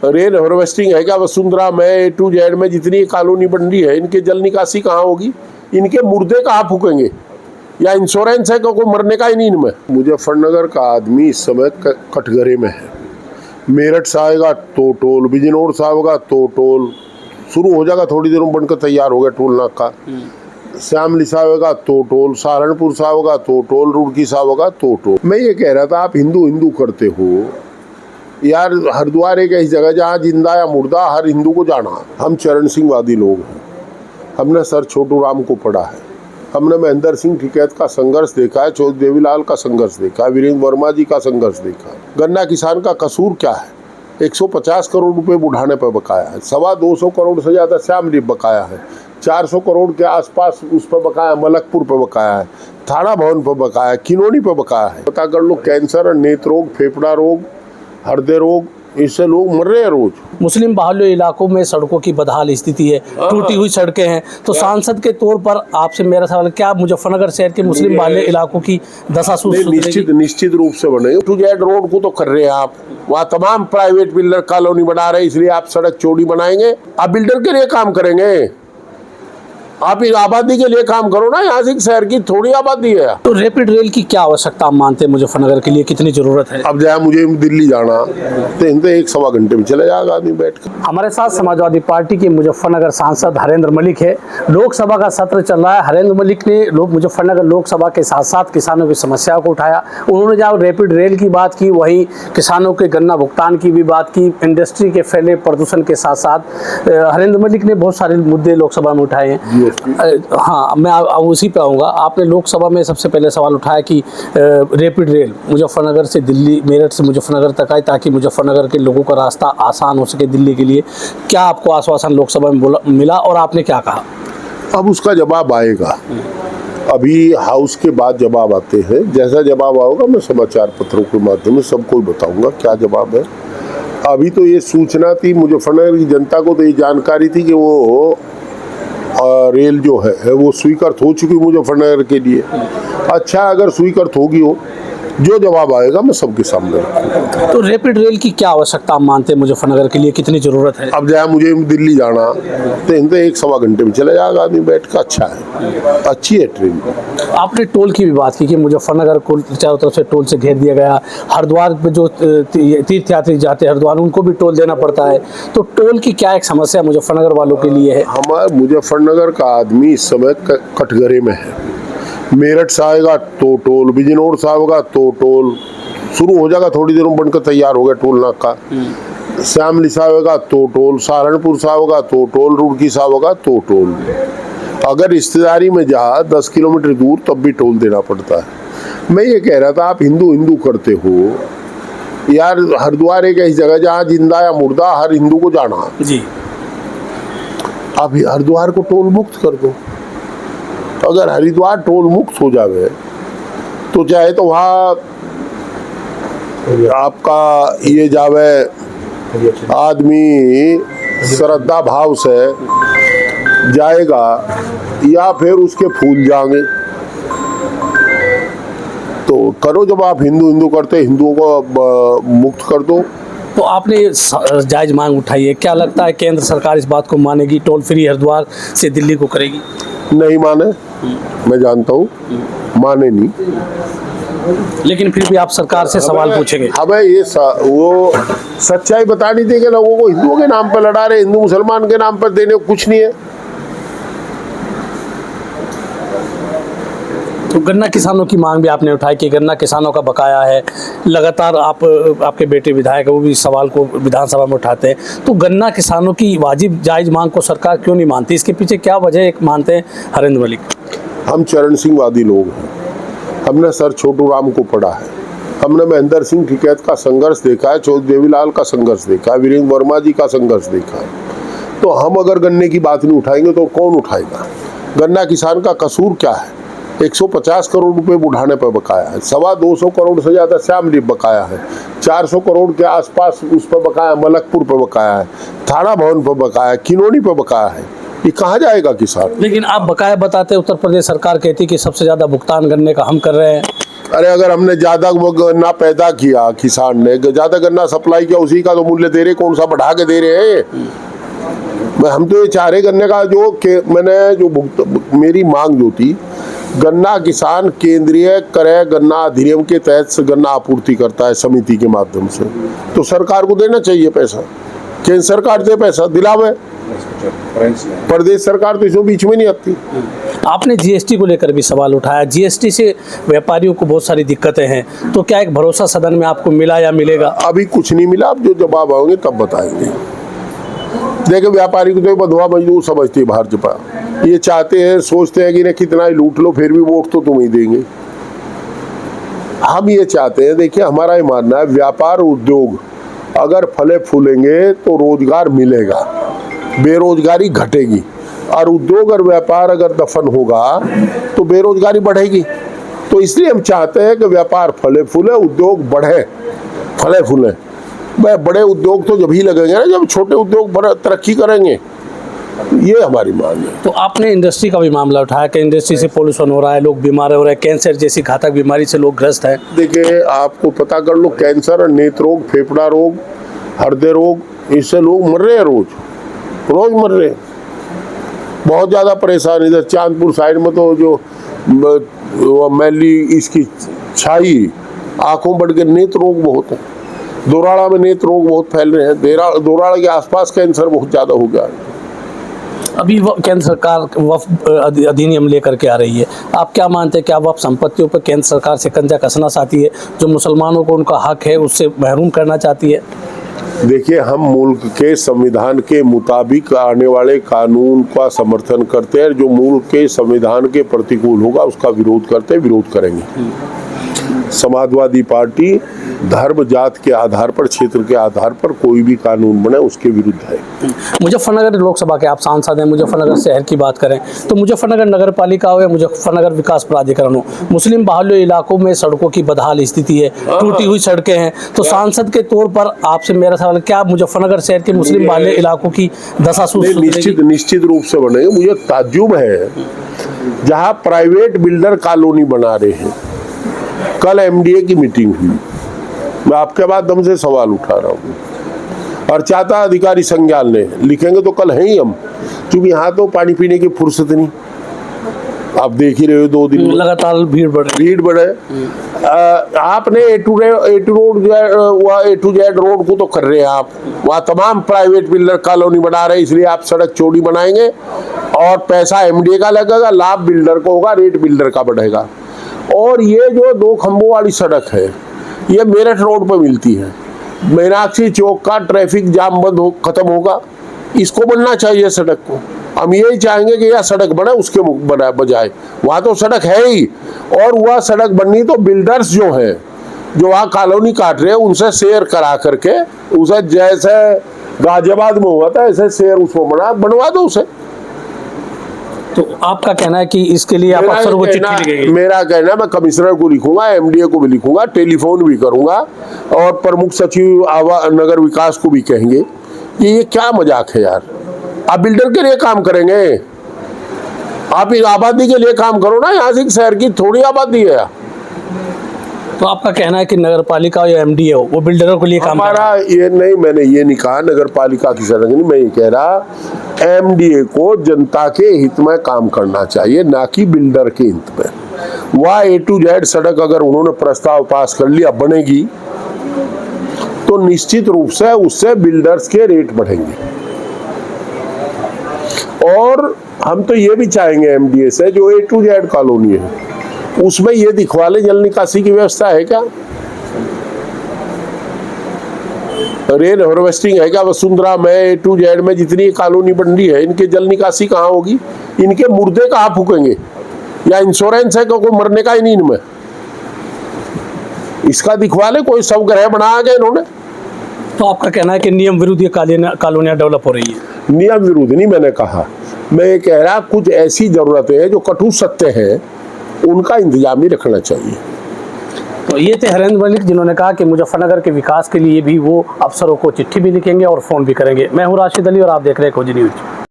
Rain harvesting है क्या वसुंधरा में, A to Z में जितनी कॉलोनी बन रही है, इनके जल निकासी कहाँ होगी? इनके मुर्दे कहाँ फूकेंगे? या इंश्योरेंस है कोई मरने का ही नहीं इनमें? मुजफ्फरनगर का आदमी इस समय कटघरे में है। मेरठ से आएगा तो टोल, बिजनौर से आएगा तो टोल, शुरू हो जाएगा थोड़ी देर में, बनकर तैयार हो गया टोल नाका। श्यामली से आएगा तो टोल, सहारनपुर से आएगा तो टोल, रुड़की से आएगा तो टोल। मैं ये कह रहा था, आप हिंदू हिंदू करते हो यार। हरिद्वार एक ऐसी जगह जहाँ जिंदा या मुर्दा हर हिंदू को जाना। हम चरण सिंहवादी लोग हैं, हमने सर छोटू राम को पढ़ा है, हमने महेंद्र सिंह टिकैत का संघर्ष देखा है, चौधरी देवीलाल का संघर्ष देखा है, वीरेंद्र वर्मा जी का संघर्ष देखा है। गन्ना किसान का कसूर क्या है? 150 करोड़ रुपए बुढ़ाने पर बकाया है, 225 करोड़ से ज़्यादा श्यामली बकाया है, 400 करोड़ के आसपास उस पर बकाया, मलकपुर पर बकाया है, थाना भवन पर बकाया है, किनौनी पर बकाया है। पता कर लो, कैंसर, नेत्र रोग, फेफड़ा रोग, हृदय रोग, इससे लोग मर रहे हैं रोज। मुस्लिम बाहुल्य इलाकों में सड़कों की बदहाल स्थिति है, टूटी हुई सड़कें हैं, तो सांसद के तौर पर आपसे मेरा सवाल, क्या मुजफ्फरनगर शहर के मुस्लिम बाहुल्य इलाकों की दशा निश्चित रूप से बनेगी। टू जेड रोड को तो कर रहे हैं आप, वहाँ तमाम प्राइवेट बिल्डर कॉलोनी बना रहे हैं, इसलिए आप सड़क चौड़ी बनाएंगे। आप बिल्डर के लिए काम करेंगे, आप आबादी के लिए काम करो ना। यहाँ से शहर की थोड़ी आबादी है। तो रैपिड रेल की क्या आवश्यकता आप मानते हैं मुजफ्फरनगर के लिए, कितनी जरूरत है? अब जहाँ मुझे दिल्ली जाना तो इनसे 1-1.25 घंटे में चले जाएगा आदमी बैठ कर। हमारे साथ समाजवादी पार्टी के मुजफ्फरनगर सांसद हरेंद्र मलिक है। लोकसभा का सत्र चल रहा है। हरेंद्र मलिक ने मुजफ्फरनगर लोकसभा के साथ साथ किसानों की समस्याओं को उठाया। उन्होंने जहाँ रैपिड रेल की बात की, वहीं किसानों के गन्ना भुगतान की भी बात की, इंडस्ट्री के फैले प्रदूषण के साथ साथ हरेंद्र मलिक ने बहुत सारे मुद्दे लोकसभा में उठाए हैं। हाँ, मैं उसी पे आऊँगा। आपने लोकसभा में सबसे पहले सवाल उठाया कि रैपिड रेल मुजफ्फरनगर से दिल्ली, मेरठ से मुजफ्फरनगर तक आए, ताकि मुजफ्फरनगर के लोगों का रास्ता आसान हो सके दिल्ली के लिए। क्या आपको आश्वासन लोकसभा में मिला और आपने क्या कहा? अब उसका जवाब आएगा, अभी हाउस के बाद जवाब आते हैं। जैसा जवाब आएगा मैं समाचार पत्रों के माध्यम में सबको बताऊंगा क्या जवाब है। अभी तो ये सूचना थी मुजफ्फरनगर की जनता को, तो ये जानकारी थी कि वो रेल जो है वो स्वीकृत हो चुकी मुजफ्फरनगर के लिए। अच्छा, अगर स्वीकृत होगी हो, जो जवाब आएगा मैं सबके सामने रखूंगा। तो रैपिड रेल की क्या आवश्यकता आप मानते हैं मुजफ्फरनगर के लिए, कितनी जरूरत है? अब जहाँ मुझे दिल्ली जाना तो इनसे 1-1.25 घंटे में चले जाएगा आदमी बैठ कर। अच्छा है, अच्छी है ट्रेन। आपने टोल की भी बात की कि मुजफ्फरनगर को चारों तरफ से टोल से घेर दिया गया। हरिद्वार में जो तीर्थयात्री जाते हैं हरिद्वार, उनको भी टोल देना पड़ता है। तो टोल की क्या एक समस्या मुजफ्फरनगर वालों के लिए है? हमारे मुजफ्फरनगर का आदमी इस समय कटघरे में है। मेरठ से आएगा तो टोल, बिजनौर से आएगा तो टोल, शुरू हो जाएगा थोड़ी देर में, बनकर तैयार हो गया टोल नाका। श्यामली से आएगा तो टोल, सहारनपुर से आएगा तो टोल, रुड़की से आएगा तो टोल। अगर रिश्तेदारी में जा 10 किलोमीटर दूर तब भी टोल देना पड़ता है। मैं ये कह रहा था, आप हिंदू हिंदू करते हो यार। हरिद्वार एक ऐसी जगह जहाँ जिंदा या मुर्दा हर हिंदू को जाना जी। आप हरिद्वार को टोल मुक्त कर दो। अगर हरिद्वार टोल मुक्त हो जावे तो चाहे तो वहाँ आपका ये जावे आदमी श्रद्धा भाव से जाएगा, या फिर उसके फूल जाएंगे। तो करो, जब आप हिंदू हिंदू करते, हिंदुओं को मुक्त कर दो। तो आपने जायज मांग उठाई है, क्या लगता है केंद्र सरकार इस बात को मानेगी, टोल फ्री हरिद्वार से दिल्ली को करेगी? नहीं माने, मैं जानता हूँ, माने नहीं। लेकिन फिर भी आप सरकार से सवाल पूछेंगे? हमें ये वो सच्चाई बतानी थी कि लोगों को हिंदुओं के नाम पर लड़ा रहे, हिंदू मुसलमान के नाम पर देने को कुछ नहीं है। तो गन्ना किसानों की मांग भी आपने उठाई कि गन्ना किसानों का बकाया है। लगातार आपके बेटे विधायक है, वो भी सवाल को विधानसभा में उठाते हैं। तो गन्ना किसानों की वाजिब जायज मांग को सरकार क्यों नहीं मानती? इसके पीछे क्या वजह एक मानते हैं हरेंद्र मलिक? हम चरण सिंहवादी लोग हैं, हमने सर छोटू राम को पढ़ा है, हमने महेंद्र सिंह टिकैत का संघर्ष देखा है, चौधरी देवीलाल का संघर्ष देखा है, वीरेंद्र वर्मा जी का संघर्ष देखा है। तो हम अगर गन्ने की बात नहीं उठाएंगे तो कौन उठाएगा? गन्ना किसान का कसूर क्या है? 150 करोड़ रुपए बुढ़ाने पर बकाया है, 225 करोड़ से ज़्यादा श्यामली बकाया है, 400 करोड़ के आसपास उस पर बकाया, मलकपुर पर बकाया है, थाना भवन पर बकाया है, किनौनी पर बकाया है। ये कहाँ जाएगा किसान? लेकिन आप बकाया बताते, उत्तर प्रदेश सरकार कहती कि सबसे ज़्यादा भुगतान गन्ने का हम कर रहे हैं। अरे अगर हमने ज्यादा गन्ना पैदा किया, किसान ने ज्यादा गन्ना सप्लाई किया, उसी का तो मूल्य दे रहे, कौन सा बढ़ा के दे रहे हैं। हम तो ये चाह रहे गन्ने का मेरी मांग जो थी, गन्ना किसान केंद्रीय क्रय गन्ना अधिनियम के तहत गन्ना आपूर्ति करता है समिति के माध्यम से, तो सरकार को देना चाहिए पैसा। केंद्र सरकार दे पैसा, दिलावे, प्रदेश सरकार तो इसमें बीच में नहीं आती। आपने जीएसटी को लेकर भी सवाल उठाया, जीएसटी से व्यापारियों को बहुत सारी दिक्कतें हैं, तो क्या एक भरोसा सदन में आपको मिला या मिलेगा? अभी कुछ नहीं मिला, अब जो जवाब आओगे तब बताएंगे। देखो व्यापारी को तो बंधुआ मजदूर समझती है भाजपा, ये चाहते हैं, सोचते हैं कि ना कितना ही लूट लो फिर भी वोट तो तुम ही देंगे। हम ये चाहते हैं, देखिए हमारा ये मानना है, व्यापार उद्योग अगर फले फूलेंगे तो रोजगार मिलेगा, बेरोजगारी घटेगी, और उद्योग और व्यापार अगर दफन होगा तो बेरोजगारी बढ़ेगी। तो इसलिए हम चाहते हैं कि व्यापार फले फूले, उद्योग बढ़े, फले फूले। बड़े उद्योग तो जब ही लगेंगे ना जब छोटे उद्योग तरक्की करेंगे, ये हमारी मांग है। तो आपने इंडस्ट्री का भी मामला उठाया कि इंडस्ट्री से पोल्यूशन हो रहा है, लोग बीमार हो रहे हैं, कैंसर जैसी घातक बीमारी से लोग ग्रस्त हैं। देखिए आपको पता कर लो, कैंसर, नेत्र रोग, फेफड़ा रोग, हृदय रोग, इससे लोग मर रहे हैं, रोज मर रहे हैं, बहुत ज़्यादा परेशान। इधर चांदपुर साइड में तो जो मैली इसकी छाई आंखों बढ़ के नेत्र रोग बहुत है, दोराड़ा में नेत्र रोग बहुत फैल रहे हैं, दोराड़ा के आसपास कैंसर बहुत ज़्यादा हो गया है। अभी केंद्र सरकार वक्फ अधिनियम लेकर के आ रही है, आप क्या मानते हैं, क्या वक्फ संपत्तियों पर केंद्र सरकार शिकंजा कसना चाहती है, जो मुसलमानों को उनका हक है उससे महरूम करना चाहती है? देखिए हम मुल्क के संविधान के मुताबिक आने वाले कानून का समर्थन करते हैं, जो मुल्क के संविधान के प्रतिकूल होगा उसका विरोध करते हैं, विरोध करेंगे। समाजवादी पार्टी धर्म जात के आधार पर, क्षेत्र के आधार पर कोई भी कानून बने उसके विरुद्ध है। मुजफ्फरनगर लोकसभा के आप सांसद हैं, मुजफ्फरनगर शहर की बात करें तो मुजफ्फरनगर नगर पालिका हो या मुजफ्फरनगर विकास प्राधिकरण हो, मुस्लिम बाहुल्य इलाकों में सड़कों की बदहाल स्थिति है, टूटी हुई सड़कें हैं। तो सांसद के तौर पर आपसे मेरा सवाल, क्या मुजफ्फरनगर शहर के मुस्लिम बाहुल्य इलाकों की दशा निश्चित रूप से बनेंगे। मुझे ताज्जुब है, जहाँ प्राइवेट बिल्डर कॉलोनी बना रहे हैं, कल एमडीए की मीटिंग हुई, मैं आपके बाद हमसे सवाल उठा रहा हूँ, और चाहता अधिकारी संज्ञान ले लिखेंगे तो कल है ही हम, क्योंकि यहाँ तो पानी पीने की फुर्सत नहीं। आप देख ही रहे हो 2 दिन लगातार भीड़ बढ़े। आपने ए टू जेड रोड को तो कर रहे हैं आप, वहाँ तमाम प्राइवेट बिल्डर कॉलोनी बना रहे हैं, इसलिए आप सड़क चौड़ी बनाएंगे और पैसा एमडीए का लगेगा, लाभ बिल्डर को होगा, रेट बिल्डर का बढ़ेगा। और ये जो 2 खंभों वाली सड़क है, ये मेरठ रोड पर मिलती है, मीनाक्षी चौक का ट्रैफिक जाम खत्म होगा, इसको बनना चाहिए सड़क को। हम यही चाहेंगे कि यह सड़क बने, उसके बजाय वहाँ तो सड़क है ही, और वह सड़क बननी तो बिल्डर्स जो है, जो वहाँ कॉलोनी काट रहे हैं, उनसे शेयर करा करके, उसे जैसे गाजियाबाद में हुआ था ऐसे शेयर उसको बनवा दो उसे। तो आपका कहना है कि इसके लिए आप अफसरों को चिट्ठी लिखेंगे? मेरा कहना, मैं कमिश्नर को लिखूंगा, एमडीए को भी लिखूंगा, टेलीफोन भी करूंगा, और प्रमुख सचिव नगर विकास को भी कहेंगे कि ये क्या मजाक है यार। आप बिल्डर के लिए काम करेंगे, आप आबादी के लिए काम करो ना, यहाँ से शहर की थोड़ी आबादी है। तो आपका कहना है कि नगर पालिका या एमडीए हो वो बिल्डरों के लिए काम हमारा ये नहीं, मैंने ये नहीं कहा नगर पालिका की सड़क नहीं, मैं ये कह रहा एमडीए को जनता के हित में काम करना चाहिए, ना कि बिल्डर के हित में। वह ए टू जेड सड़क अगर उन्होंने प्रस्ताव पास कर लिया बनेगी तो निश्चित रूप से उससे बिल्डर्स के रेट बढ़ेंगे। और हम तो ये भी चाहेंगे एमडीए से, जो ए टू जेड कॉलोनी है उसमें ये दिखवा ले जल निकासी की व्यवस्था है क्या, रेन हार्वेस्टिंग है क्या वसुंधरा में, ए टू जेड में जितनी कॉलोनी बन रही है, इनके जल निकासी कहाँ होगी, इनके मुर्दे कहाँ फूकेंगे, या इंश्योरेंस है कोई मरने का ही नहीं इनमें, इसका दिखवा ले, कोई सब ग्रह बना गए इन्होंने। तो आपका कहना है कि नियम विरुद्ध ये कॉलोनियां डेवलप हो रही है? नियम विरुद्ध नहीं मैंने कहा, मैं ये कह रहा कुछ ऐसी जरूरतें हैं जो कटु सत्य है, उनका इंतजाम ही रखना चाहिए। तो ये थे हरेंद्र मलिक, जिन्होंने कहा कि मुजफ्फरनगर के विकास के लिए भी वो अफसरों को चिट्ठी भी लिखेंगे और फ़ोन भी करेंगे। मैं हूँ राशिद अली और आप देख रहे हैं खोजी न्यूज़।